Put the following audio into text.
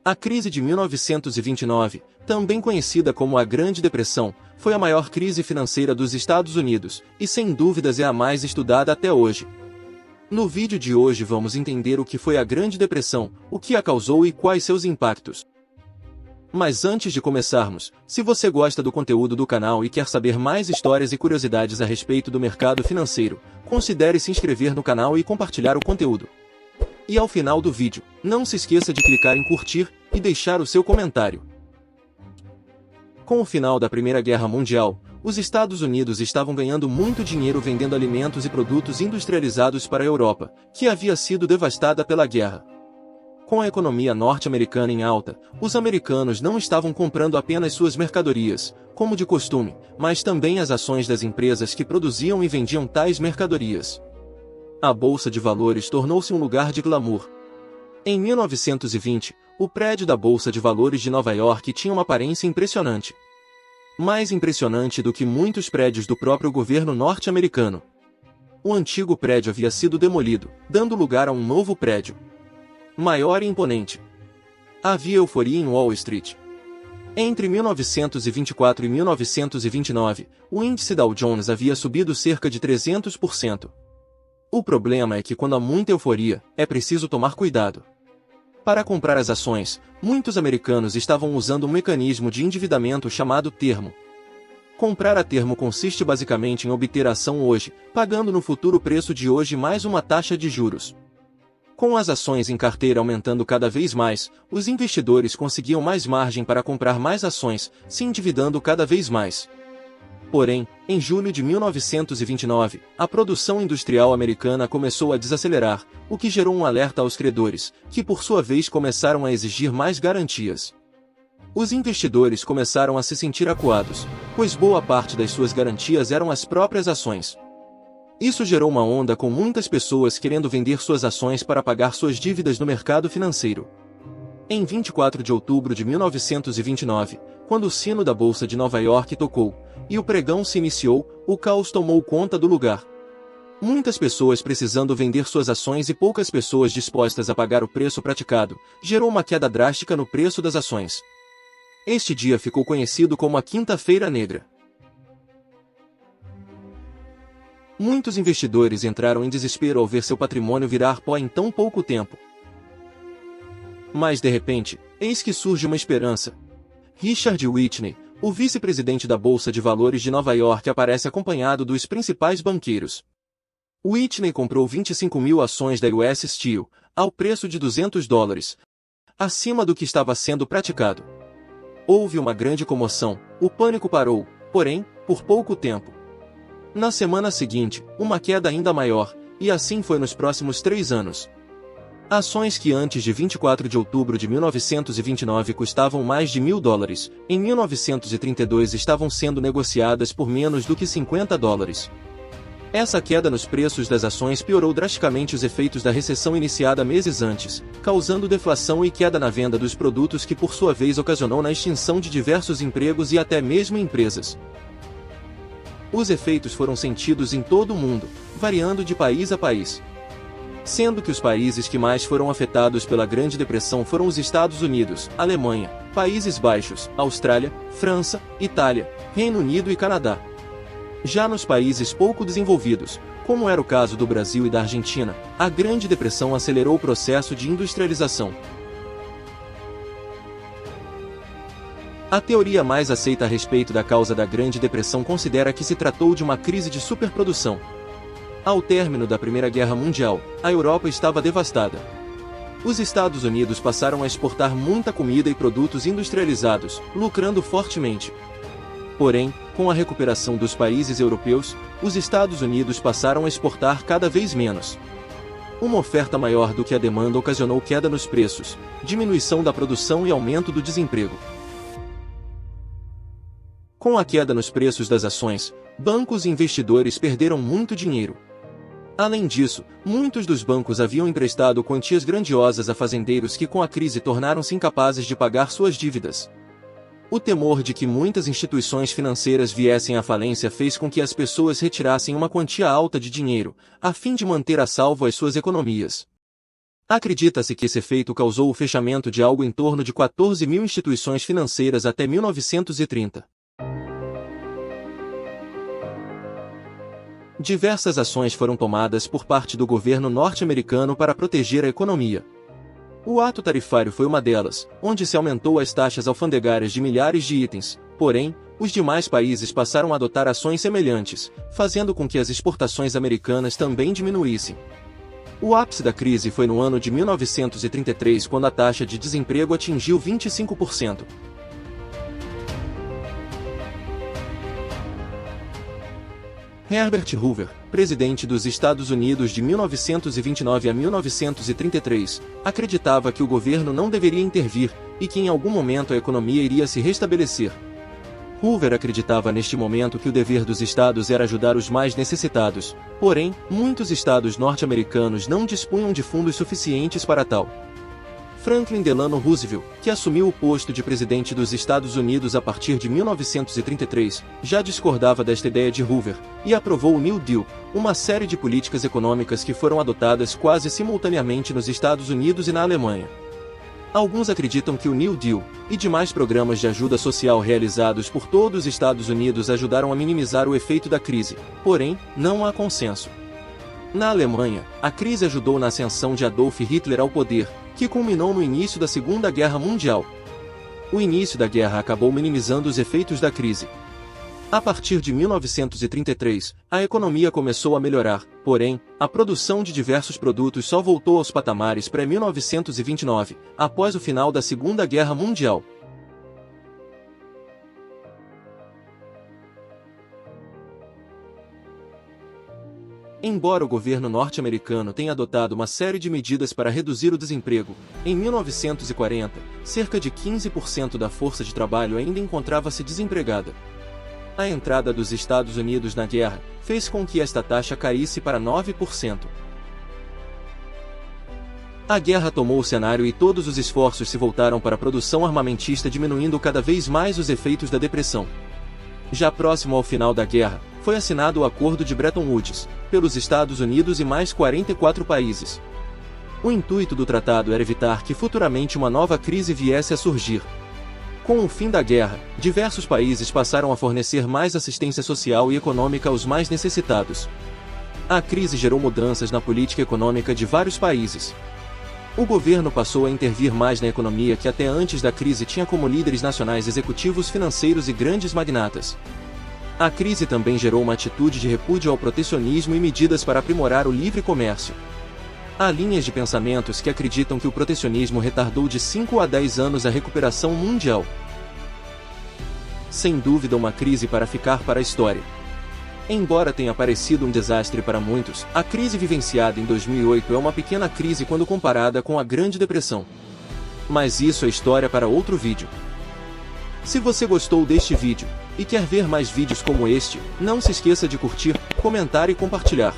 A crise de 1929, também conhecida como a Grande Depressão, foi a maior crise financeira dos Estados Unidos, e sem dúvidas é a mais estudada até hoje. No vídeo de hoje vamos entender o que foi a Grande Depressão, o que a causou e quais seus impactos. Mas antes de começarmos, se você gosta do conteúdo do canal e quer saber mais histórias e curiosidades a respeito do mercado financeiro, considere se inscrever no canal e compartilhar o conteúdo. E ao final do vídeo, não se esqueça de clicar em curtir e deixar o seu comentário. Com o final da Primeira Guerra Mundial, os Estados Unidos estavam ganhando muito dinheiro vendendo alimentos e produtos industrializados para a Europa, que havia sido devastada pela guerra. Com a economia norte-americana em alta, os americanos não estavam comprando apenas suas mercadorias, como de costume, mas também as ações das empresas que produziam e vendiam tais mercadorias. A Bolsa de Valores tornou-se um lugar de glamour. Em 1920, o prédio da Bolsa de Valores de Nova York tinha uma aparência impressionante. Mais impressionante do que muitos prédios do próprio governo norte-americano. O antigo prédio havia sido demolido, dando lugar a um novo prédio, maior e imponente. Havia euforia em Wall Street. Entre 1924 e 1929, o índice Dow Jones havia subido cerca de 300%. O problema é que quando há muita euforia, é preciso tomar cuidado. Para comprar as ações, muitos americanos estavam usando um mecanismo de endividamento chamado termo. Comprar a termo consiste basicamente em obter a ação hoje, pagando no futuro o preço de hoje mais uma taxa de juros. Com as ações em carteira aumentando cada vez mais, os investidores conseguiam mais margem para comprar mais ações, se endividando cada vez mais. Porém, em julho de 1929, a produção industrial americana começou a desacelerar, o que gerou um alerta aos credores, que por sua vez começaram a exigir mais garantias. Os investidores começaram a se sentir acuados, pois boa parte das suas garantias eram as próprias ações. Isso gerou uma onda com muitas pessoas querendo vender suas ações para pagar suas dívidas no mercado financeiro. Em 24 de outubro de 1929, quando o sino da Bolsa de Nova York tocou, e o pregão se iniciou, o caos tomou conta do lugar. Muitas pessoas precisando vender suas ações e poucas pessoas dispostas a pagar o preço praticado, gerou uma queda drástica no preço das ações. Este dia ficou conhecido como a Quinta-feira Negra. Muitos investidores entraram em desespero ao ver seu patrimônio virar pó em tão pouco tempo. Mas de repente, eis que surge uma esperança. Richard Whitney, o vice-presidente da Bolsa de Valores de Nova York, aparece acompanhado dos principais banqueiros. Whitney comprou 25 mil ações da US Steel, ao preço de $200, acima do que estava sendo praticado. Houve uma grande comoção, o pânico parou, porém, por pouco tempo. Na semana seguinte, uma queda ainda maior, e assim foi nos próximos 3 anos. Ações que antes de 24 de outubro de 1929 custavam mais de $1.000, em 1932 estavam sendo negociadas por menos do que $50. Essa queda nos preços das ações piorou drasticamente os efeitos da recessão iniciada meses antes, causando deflação e queda na venda dos produtos, que por sua vez ocasionou na extinção de diversos empregos e até mesmo empresas. Os efeitos foram sentidos em todo o mundo, variando de país a país. Sendo que os países que mais foram afetados pela Grande Depressão foram os Estados Unidos, Alemanha, Países Baixos, Austrália, França, Itália, Reino Unido e Canadá. Já nos países pouco desenvolvidos, como era o caso do Brasil e da Argentina, a Grande Depressão acelerou o processo de industrialização. A teoria mais aceita a respeito da causa da Grande Depressão considera que se tratou de uma crise de superprodução. Ao término da Primeira Guerra Mundial, a Europa estava devastada. Os Estados Unidos passaram a exportar muita comida e produtos industrializados, lucrando fortemente. Porém, com a recuperação dos países europeus, os Estados Unidos passaram a exportar cada vez menos. Uma oferta maior do que a demanda ocasionou queda nos preços, diminuição da produção e aumento do desemprego. Com a queda nos preços das ações, bancos e investidores perderam muito dinheiro. Além disso, muitos dos bancos haviam emprestado quantias grandiosas a fazendeiros que com a crise tornaram-se incapazes de pagar suas dívidas. O temor de que muitas instituições financeiras viessem à falência fez com que as pessoas retirassem uma quantia alta de dinheiro, a fim de manter a salvo as suas economias. Acredita-se que esse efeito causou o fechamento de algo em torno de 14 mil instituições financeiras até 1930. Diversas ações foram tomadas por parte do governo norte-americano para proteger a economia. O ato tarifário foi uma delas, onde se aumentou as taxas alfandegárias de milhares de itens, porém, os demais países passaram a adotar ações semelhantes, fazendo com que as exportações americanas também diminuíssem. O ápice da crise foi no ano de 1933, quando a taxa de desemprego atingiu 25%. Herbert Hoover, presidente dos Estados Unidos de 1929 a 1933, acreditava que o governo não deveria intervir e que em algum momento a economia iria se restabelecer. Hoover acreditava neste momento que o dever dos estados era ajudar os mais necessitados, porém, muitos estados norte-americanos não dispunham de fundos suficientes para tal. Franklin Delano Roosevelt, que assumiu o posto de presidente dos Estados Unidos a partir de 1933, já discordava desta ideia de Hoover, e aprovou o New Deal, uma série de políticas econômicas que foram adotadas quase simultaneamente nos Estados Unidos e na Alemanha. Alguns acreditam que o New Deal e demais programas de ajuda social realizados por todos os Estados Unidos ajudaram a minimizar o efeito da crise, porém, não há consenso. Na Alemanha, a crise ajudou na ascensão de Adolf Hitler ao poder, que culminou no início da Segunda Guerra Mundial. O início da guerra acabou minimizando os efeitos da crise. A partir de 1933, a economia começou a melhorar, porém, a produção de diversos produtos só voltou aos patamares pré-1929, após o final da Segunda Guerra Mundial. Embora o governo norte-americano tenha adotado uma série de medidas para reduzir o desemprego, em 1940, cerca de 15% da força de trabalho ainda encontrava-se desempregada. A entrada dos Estados Unidos na guerra fez com que esta taxa caísse para 9%. A guerra tomou o cenário e todos os esforços se voltaram para a produção armamentista, diminuindo cada vez mais os efeitos da depressão. Já próximo ao final da guerra, foi assinado o Acordo de Bretton Woods, pelos Estados Unidos e mais 44 países. O intuito do tratado era evitar que futuramente uma nova crise viesse a surgir. Com o fim da guerra, diversos países passaram a fornecer mais assistência social e econômica aos mais necessitados. A crise gerou mudanças na política econômica de vários países. O governo passou a intervir mais na economia, que até antes da crise tinha como líderes nacionais executivos financeiros e grandes magnatas. A crise também gerou uma atitude de repúdio ao protecionismo e medidas para aprimorar o livre comércio. Há linhas de pensamentos que acreditam que o protecionismo retardou de 5 a 10 anos a recuperação mundial. Sem dúvida, uma crise para ficar para a história. Embora tenha parecido um desastre para muitos, a crise vivenciada em 2008 é uma pequena crise quando comparada com a Grande Depressão. Mas isso é história para outro vídeo. Se você gostou deste vídeo e quer ver mais vídeos como este, não se esqueça de curtir, comentar e compartilhar.